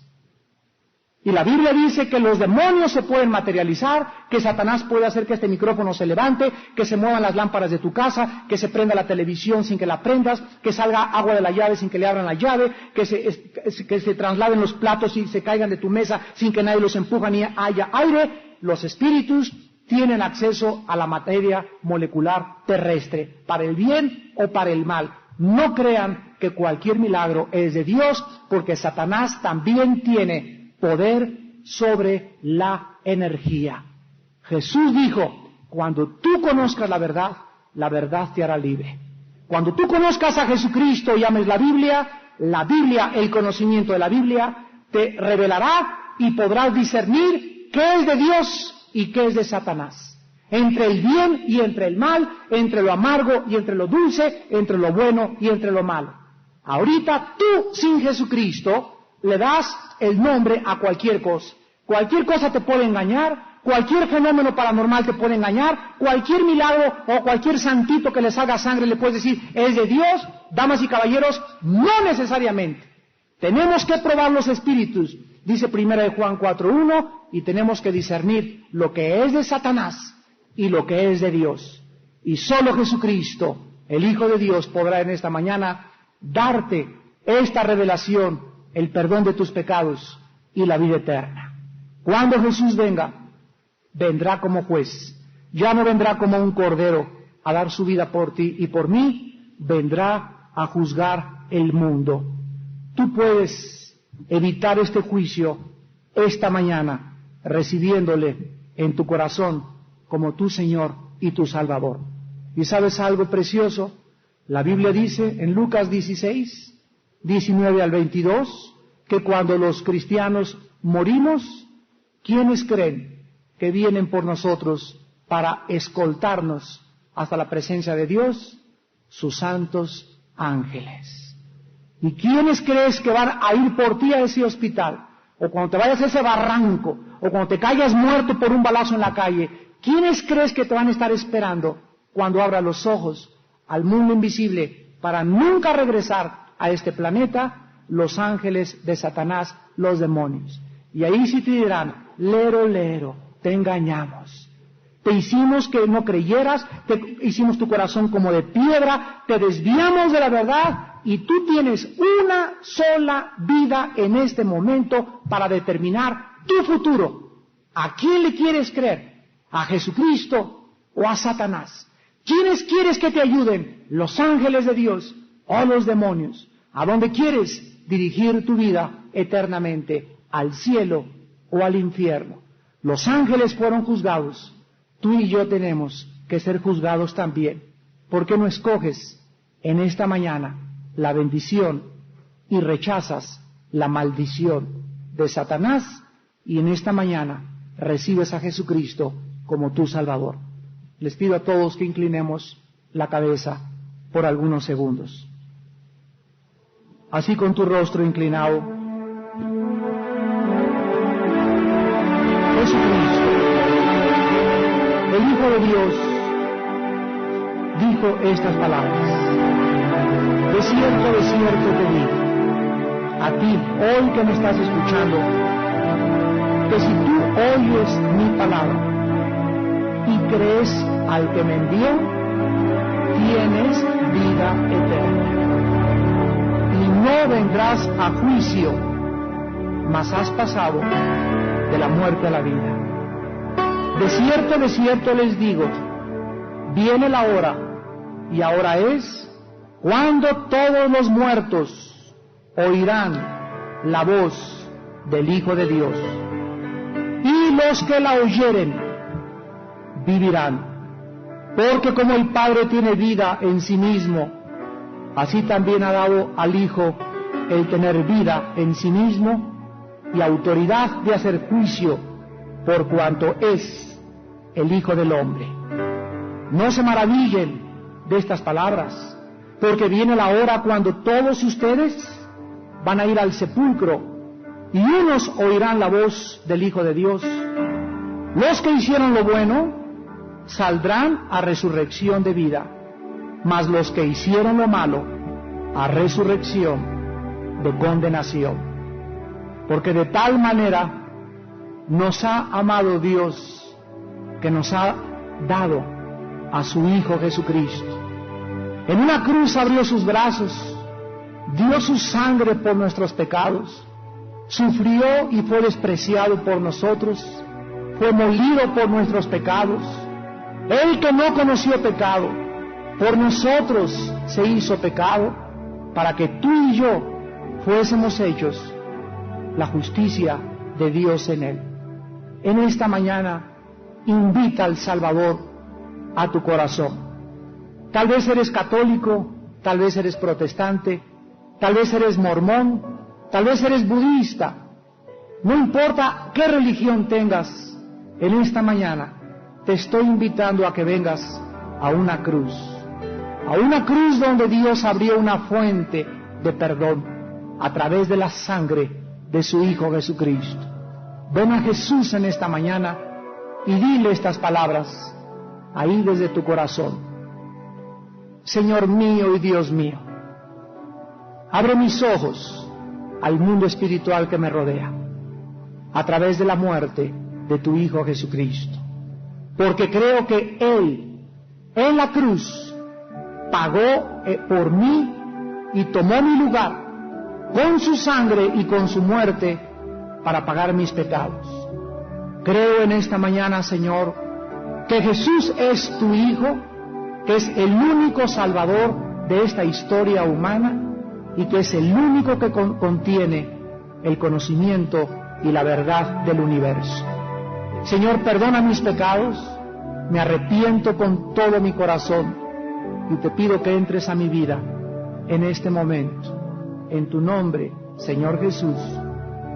Y la Biblia dice que los demonios se pueden materializar, que Satanás puede hacer que este micrófono se levante, que se muevan las lámparas de tu casa, que se prenda la televisión sin que la prendas, que salga agua de la llave sin que le abran la llave, que se trasladen los platos y se caigan de tu mesa sin que nadie los empuja ni haya aire. Los espíritus tienen acceso a la materia molecular terrestre, para el bien o para el mal. No crean que cualquier milagro es de Dios, porque Satanás también tiene poder sobre la energía. Jesús dijo, cuando tú conozcas la verdad te hará libre. Cuando tú conozcas a Jesucristo y ames la Biblia, el conocimiento de la Biblia, te revelará y podrás discernir qué es de Dios y qué es de Satanás. Entre el bien y entre el mal, entre lo amargo y entre lo dulce, entre lo bueno y entre lo malo. Ahorita tú, sin Jesucristo, le das el nombre a cualquier cosa. Cualquier cosa te puede engañar, cualquier fenómeno paranormal te puede engañar, cualquier milagro o cualquier santito que le salga sangre le puedes decir, ¿es de Dios? Damas y caballeros, no necesariamente. Tenemos que probar los espíritus, dice 1 Juan 4:1, y tenemos que discernir lo que es de Satanás y lo que es de Dios. Y solo Jesucristo, el Hijo de Dios, podrá en esta mañana darte esta revelación, el perdón de tus pecados y la vida eterna. Cuando Jesús venga, vendrá como juez. Ya no vendrá como un cordero a dar su vida por ti y por mí, vendrá a juzgar el mundo. Tú puedes evitar este juicio esta mañana, recibiéndole en tu corazón como tu Señor y tu Salvador. ¿Y sabes algo precioso? La Biblia dice en Lucas 16, 19 al 22, que cuando los cristianos morimos, ¿quiénes creen que vienen por nosotros para escoltarnos hasta la presencia de Dios? Sus santos ángeles. ¿Y quiénes crees que van a ir por ti a ese hospital? O cuando te vayas a ese barranco, o cuando te caigas muerto por un balazo en la calle, ¿quiénes crees que te van a estar esperando cuando abras los ojos al mundo invisible para nunca regresar a este planeta? Los ángeles de Satanás, los demonios. Y ahí sí te dirán, lero, lero, te engañamos. Te hicimos que no creyeras, te hicimos tu corazón como de piedra, te desviamos de la verdad y tú tienes una sola vida en este momento para determinar tu futuro. ¿A quién le quieres creer? ¿A Jesucristo o a Satanás? ¿Quiénes quieres que te ayuden? ¿Los ángeles de Dios o los demonios? ¿A dónde quieres dirigir tu vida eternamente? ¿Al cielo o al infierno? Los ángeles fueron juzgados. Tú y yo tenemos que ser juzgados también. ¿Por qué no escoges en esta mañana la bendición y rechazas la maldición de Satanás y en esta mañana recibes a Jesucristo como tu Salvador? Les pido a todos que inclinemos la cabeza por algunos segundos. Así con tu rostro inclinado. Jesucristo, el Hijo de Dios, dijo estas palabras. De cierto te digo, a ti, hoy que me estás escuchando, que si tú oyes mi palabra y crees al que me envió, tienes vida eterna. Y no vendrás a juicio, mas has pasado de la muerte a la vida. De cierto les digo, viene la hora, y ahora es, cuando todos los muertos oirán la voz del Hijo de Dios, y los que la oyeren vivirán. Porque como el Padre tiene vida en sí mismo, así también ha dado al Hijo el tener vida en sí mismo y autoridad de hacer juicio, por cuanto es el Hijo del Hombre. No se maravillen de estas palabras, porque viene la hora cuando todos ustedes van a ir al sepulcro, y unos oirán la voz del Hijo de Dios. Los que hicieron lo bueno saldrán a resurrección de vida, mas los que hicieron lo malo a resurrección de condenación. Porque de tal manera nos ha amado Dios, que nos ha dado a su Hijo Jesucristo. En una cruz abrió sus brazos, dio su sangre por nuestros pecados, sufrió y fue despreciado por nosotros, fue molido por nuestros pecados. Él que no conoció pecado, por nosotros se hizo pecado, para que tú y yo fuésemos hechos la justicia de Dios en él. En esta mañana, invita al Salvador a tu corazón. Tal vez eres católico, tal vez eres protestante, tal vez eres mormón, tal vez eres budista. No importa qué religión tengas, en esta mañana te estoy invitando a que vengas a una cruz donde Dios abrió una fuente de perdón a través de la sangre de su Hijo Jesucristo. Ven a Jesús en esta mañana y dile estas palabras ahí desde tu corazón. Señor mío y Dios mío, abre mis ojos al mundo espiritual que me rodea a través de la muerte de tu Hijo Jesucristo, porque creo que Él en la cruz pagó por mí y tomó mi lugar con su sangre y con su muerte para pagar mis pecados. Creo en esta mañana, Señor, que Jesús es tu Hijo, que es el único Salvador de esta historia humana y que es el único que contiene el conocimiento y la verdad del universo. Señor, perdona mis pecados, me arrepiento con todo mi corazón y te pido que entres a mi vida en este momento. En tu nombre, Señor Jesús.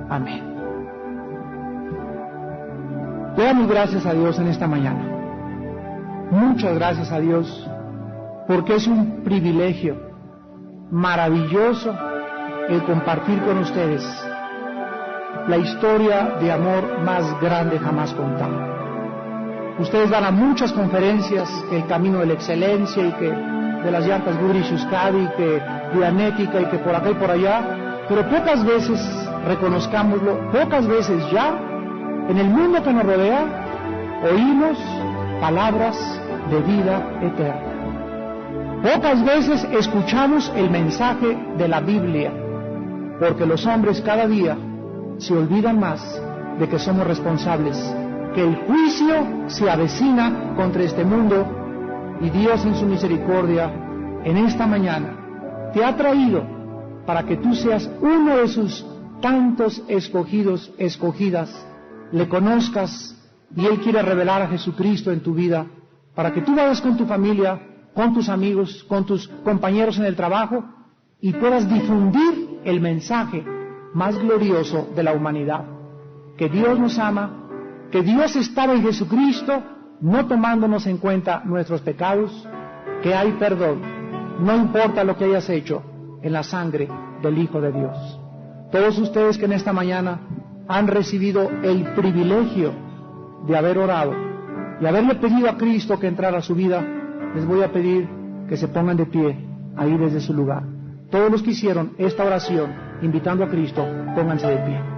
Amén. Le damos gracias a Dios en esta mañana. Muchas gracias a Dios, porque es un privilegio maravilloso el compartir con ustedes la historia de amor más grande jamás contada. Ustedes van a muchas conferencias, que el camino de la excelencia y que de las llantas Guri Shuskadi, que de Anética y que por acá y por allá, pero pocas veces, reconozcámoslo, pocas veces ya en el mundo que nos rodea oímos palabras de vida eterna. Pocas veces escuchamos el mensaje de la Biblia, porque los hombres cada día se olvidan más de que somos responsables, que el juicio se avecina contra este mundo, y Dios en su misericordia en esta mañana te ha traído para que tú seas uno de sus tantos escogidos, escogidas, le conozcas, y Él quiere revelar a Jesucristo en tu vida para que tú vayas con tu familia, con tus amigos, con tus compañeros en el trabajo y puedas difundir el mensaje más glorioso de la humanidad, que Dios nos ama, que Dios estaba en Jesucristo no tomándonos en cuenta nuestros pecados, que hay perdón, no importa lo que hayas hecho, en la sangre del Hijo de Dios. Todos ustedes que en esta mañana han recibido el privilegio de haber orado y haberle pedido a Cristo que entrara a su vida, les voy a pedir que se pongan de pie ahí desde su lugar. Todos los que hicieron esta oración invitando a Cristo, pónganse de pie.